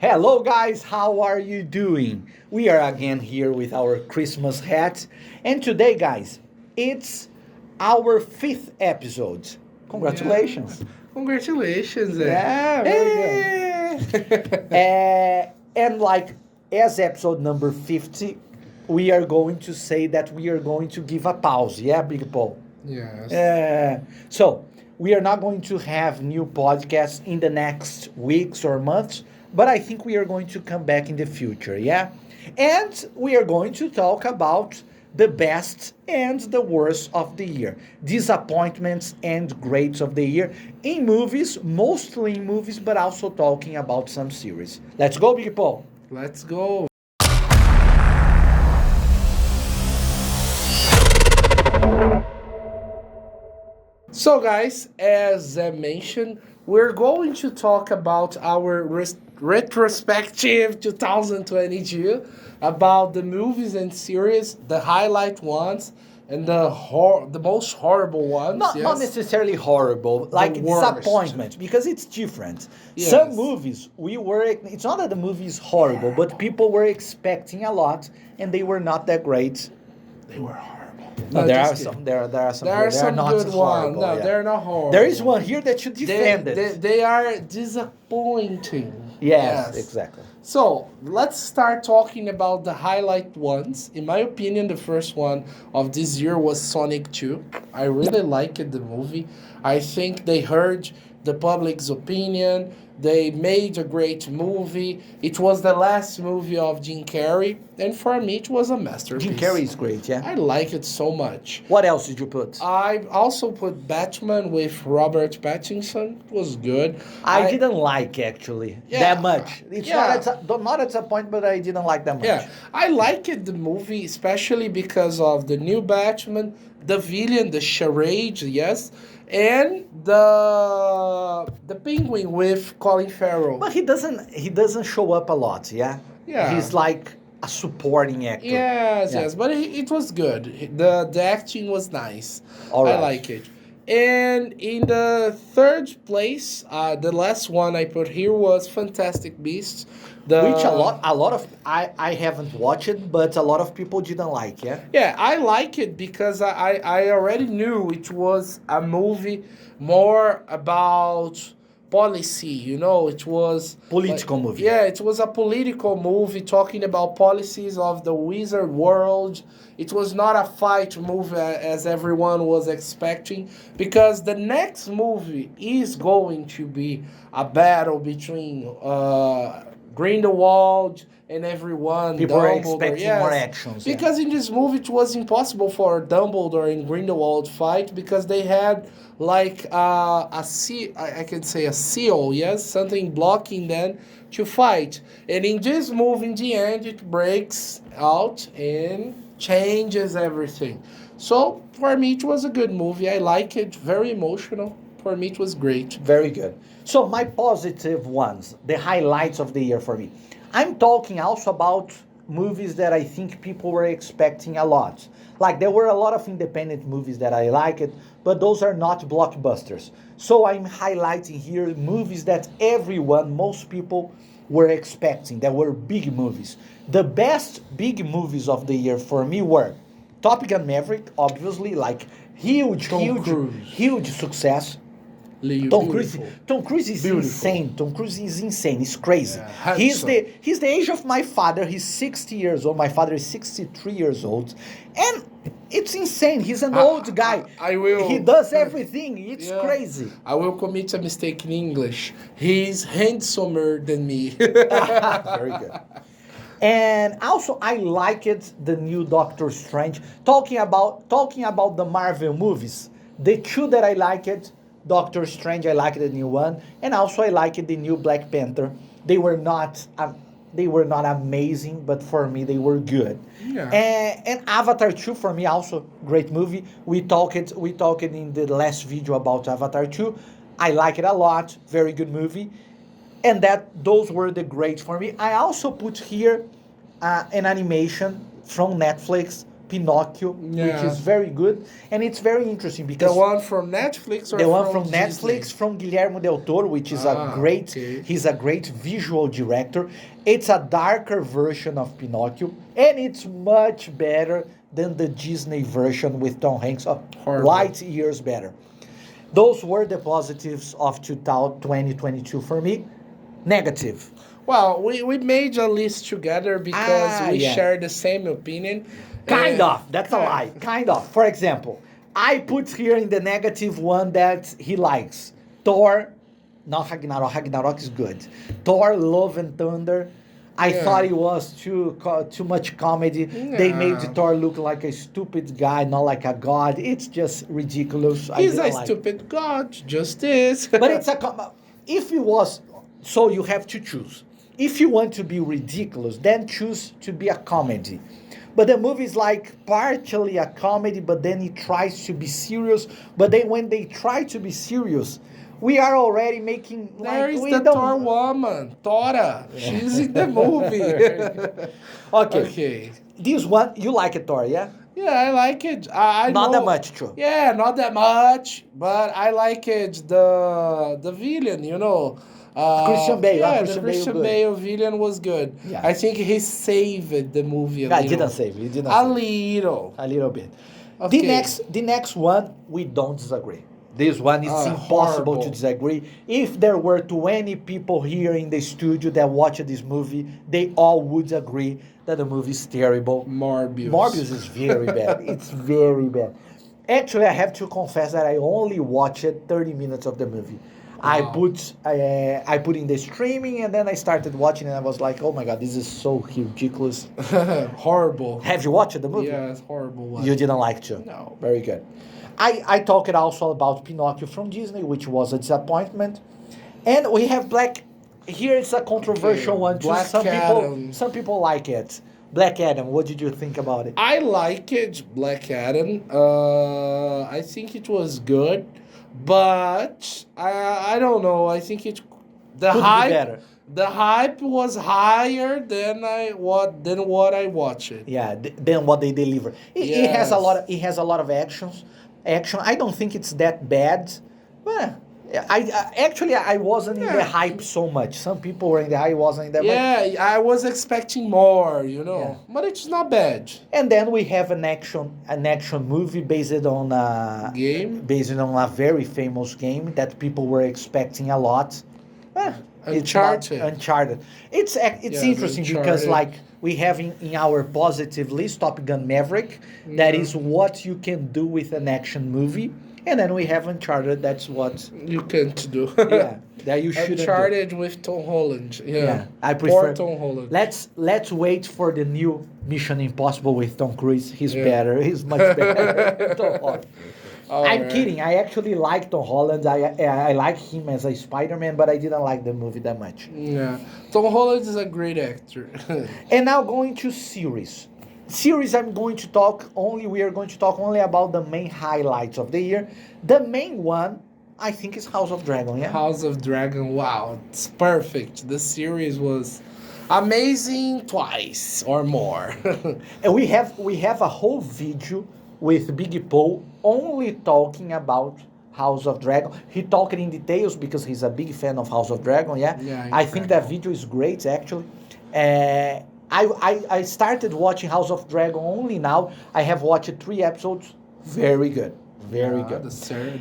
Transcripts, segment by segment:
Hello guys, how are you doing? We are again here with our Christmas hat. And today guys, it's our 5th episode. Congratulations. Yeah. Congratulations. Yeah, very good. And like as episode number 50, we are going to say that we are going to give a pause. Yeah, Big Paul? Yes. So we are not going to have new podcasts in the next weeks or months, but I think we are going to come back in the future, yeah? And we are going to talk about the best and the worst of the year, disappointments and greats of the year in movies, mostly in movies, but also talking about some series. Let's go, Big Paul. Let's go. So guys, as I mentioned, we're going to talk about our retrospective 2022, about the movies and series, the highlight ones, and the most horrible ones. Not necessarily horrible, like disappointment, because it's different. Yes. Some movies, it's not that the movie is horrible, but people were expecting a lot, and they were not that great. They were horrible. No, there are some good ones. No, they're not horrible. There is one here that you defended. They are disappointing. Yes, exactly. So let's start talking about the highlight ones. In my opinion, the first one of this year was Sonic 2. I really liked the movie. I think they heard the public's opinion. They made a great movie. It was the last movie of Jim Carrey, and for me, it was a masterpiece. Jim Carrey is great, yeah? I like it so much. What else did you put? I also put Batman with Robert Pattinson. It was good. I didn't like, actually, that much. It's not at some point, but I didn't like that much. Yeah, I liked the movie, especially because of the new Batman, the villain, the charade, yes, and the Penguin with Colin Farrell. But he doesn't show up a lot, yeah? Yeah. He's like a supporting actor. Yes, but it was good. The acting was nice. All right. I like it. And in the third place, the last one I put here was Fantastic Beasts. Which a lot of I haven't watched it, but a lot of people didn't like, yeah? Yeah, I like it because I already knew it was a movie more about policy, it was... Political movie. Yeah, it was a political movie talking about policies of the wizard world. It was not a fight movie as everyone was expecting, because the next movie is going to be a battle between Grindelwald and everyone. People are expecting more actions. Because in this movie it was impossible for Dumbledore and Grindelwald fight, because they had like a seal, yes, something blocking them to fight. And in this movie, in the end, it breaks out and changes everything. So for me, it was a good movie. I like it. Very emotional. For me, it was great. Very good. So my positive ones, the highlights of the year for me. I'm talking also about movies that I think people were expecting a lot. Like there were a lot of independent movies that I liked, but those are not blockbusters. So I'm highlighting here movies that most people were expecting, that were big movies. The best big movies of the year for me were Top Gun Maverick, obviously, like huge success. Tom Cruise is insane. Tom Cruise is insane. He's crazy. Yeah, he's the age of my father. He's 60 years old. My father is 63 years old. And it's insane. He's an old guy. He does everything. It's crazy. I will commit a mistake in English. He's handsomer than me. Very good. And also, I liked the new Doctor Strange. Talking about the Marvel movies, the two that I liked, Doctor Strange, I liked the new one, and also I liked the new Black Panther. They were not amazing, but for me they were good. Yeah. And Avatar 2 for me also great movie. We talked in the last video about Avatar 2. I like it a lot. Very good movie. And those were the greats for me. I also put here an animation from Netflix Pinocchio, which is very good, and it's very interesting because The one from Netflix or the one from Disney? Netflix, from Guillermo del Toro, which is he's a great visual director. It's a darker version of Pinocchio, and it's much better than the Disney version with Tom Hanks, light years better. Those were the positives of 2022 for me. Negative. Well, we made a list together because we share the same opinion. Kind of. That's a lie. Kind of. For example, I put here in the negative one that he likes. Thor, not Ragnarok. Ragnarok is good. Thor, Love and Thunder. I thought it was too much comedy. They made Thor look like a stupid guy, not like a god. It's just ridiculous. He's a stupid god, just this. But it's if it was, so you have to choose. If you want to be ridiculous, then choose to be a comedy. But the movie is like partially a comedy, but then it tries to be serious. But then when they try to be serious, we are already making there is the Thor woman, Tora. She's in the movie. Okay. This one, you like it, Thor, yeah? Yeah, I like it. I not know, that much, true. Yeah, not that much, but I like it. The villain, you know. Christian Bale. Yeah, the Christian Bale villain was good. Yeah. I think he saved the movie a little. He didn't save it. A little bit. Okay. The next one, we don't disagree. This one is impossible to disagree. If there were 20 people here in the studio that watched this movie, they all would agree that the movie is terrible. Morbius is very bad. It's very bad. Actually, I have to confess that I only watched 30 minutes of the movie. Wow. I put in the streaming and then I started watching and I was like, oh my god, this is so ridiculous. Horrible. Have you watched the movie? Yeah, it's horrible. You didn't like to? No. Very good. I talked also about Pinocchio from Disney, which was a disappointment. And we have here it's a controversial one too. Some people like it. Black Adam, what did you think about it? I like it, Black Adam. I think it was good. But I don't know. I think the hype was higher than what I watched. Yeah, than what they deliver. It has a lot of action. I don't think it's that bad. Well, I wasn't in the hype so much. Some people were in the hype. I wasn't in the hype. Yeah, I was expecting more, you know. Yeah. But it's not bad. And then we have an action movie based on a very famous game that people were expecting a lot. Uncharted. It's interesting because we have in our positive list Top Gun Maverick. That is what you can do with an action movie. And then we have Uncharted. That's what you can't do. Yeah, that you should. Uncharted with Tom Holland. Yeah, I prefer Tom Holland. Let's wait for the new Mission Impossible with Tom Cruise. He's better. He's much better. Tom Holland. I'm kidding. I actually like Tom Holland. I like him as a Spider-Man, but I didn't like the movie that much. Yeah, Tom Holland is a great actor. And now going to series. We are going to talk only about the main highlights of the year. The main one, I think, is House of Dragon, yeah? House of Dragon, wow, it's perfect. The series was amazing twice or more. And we have a whole video with Big Paul only talking about House of Dragon. He talked in details because he's a big fan of House of Dragon, yeah? Yeah, I think that video is great, actually. I started watching House of Dragon only now. I have watched 3 episodes. Very good. Very good. The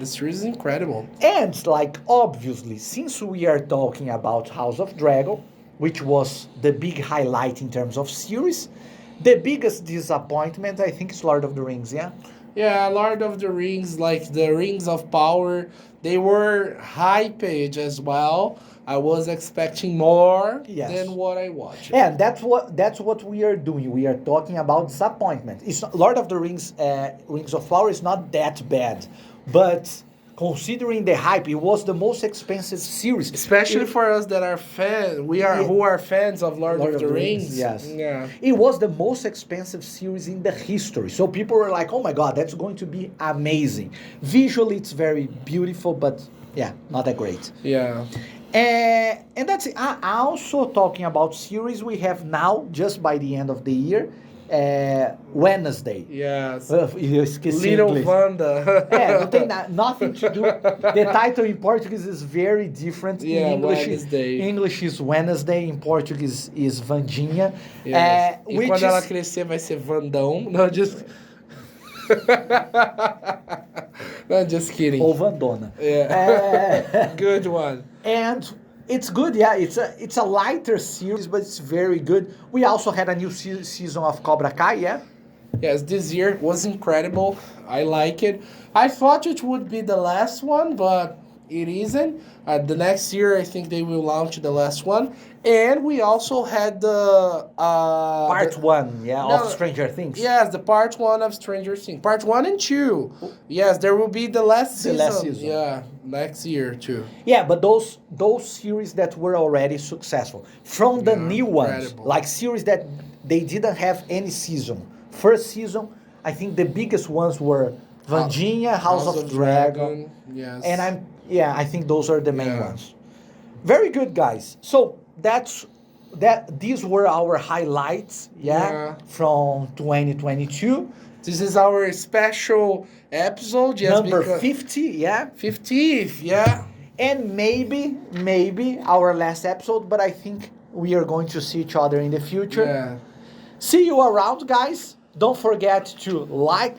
series is incredible. And, obviously, since we are talking about House of Dragon, which was the big highlight in terms of series, the biggest disappointment, I think, is Lord of the Rings, yeah? Yeah, Lord of the Rings, like the Rings of Power, they were hyped as well. I was expecting more than what I watched. And that's what we are doing. We are talking about disappointment. It's not, Lord of the Rings, Rings of Power is not that bad, but considering the hype, it was the most expensive series, especially for us that are fans. Who are fans of Lord of the Rings. Yes. Yeah. It was the most expensive series in the history. So people were like, "Oh my God, that's going to be amazing." Visually, it's very beautiful, but not that great. Yeah. And that's it. Also talking about series, we have now, just by the end of the year, Wednesday. Yes. Eu esqueci Little inglês. Wanda. Não tem nothing to do. The title in Portuguese is very different. Yeah, in English, Wednesday. English is Wednesday, in Portuguese is Vandinha. Yes. E Which quando ela is, crescer vai ser Vandão. Não, just... No, just kidding. ou Vandona. Yeah. Good one. And it's good, yeah. It's a lighter series, but it's very good. We also had a new season of Cobra Kai, yeah? Yes, this year was incredible. I like it. I thought it would be the last one, but it isn't. The next year, I think they will launch the last one. And we also had the... Part 1, yeah, No, of Stranger Things. Yes, the part 1 of Stranger Things. Part 1 and 2. Yes, there will be the last The season. last season. Yeah, next year too. Yeah, but those series that were already successful. From the Yeah, new ones, incredible. like series that they didn't have any season. First season, I think the biggest ones were Vandinha, House of Dragon. Yes. And I think those are the main Yeah. ones. Very good, guys. So these were our highlights, Yeah. from 2022. This is our special episode. Yes, Number because- 50, yeah. 50th, yeah. And maybe our last episode, but I think we are going to see each other in the future. Yeah. See you around, guys. Don't forget to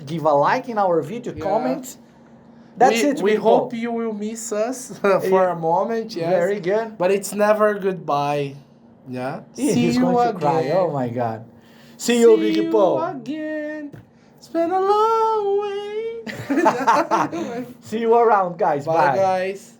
give a like in our video, Yeah. comment. That's it. We people. hope you will miss us for a moment. Yes. Very good. But it's never goodbye. Yeah. He's going to cry. Oh my God. See you, Big Paul. Again. It's been a long way. See you around, guys. Bye, guys.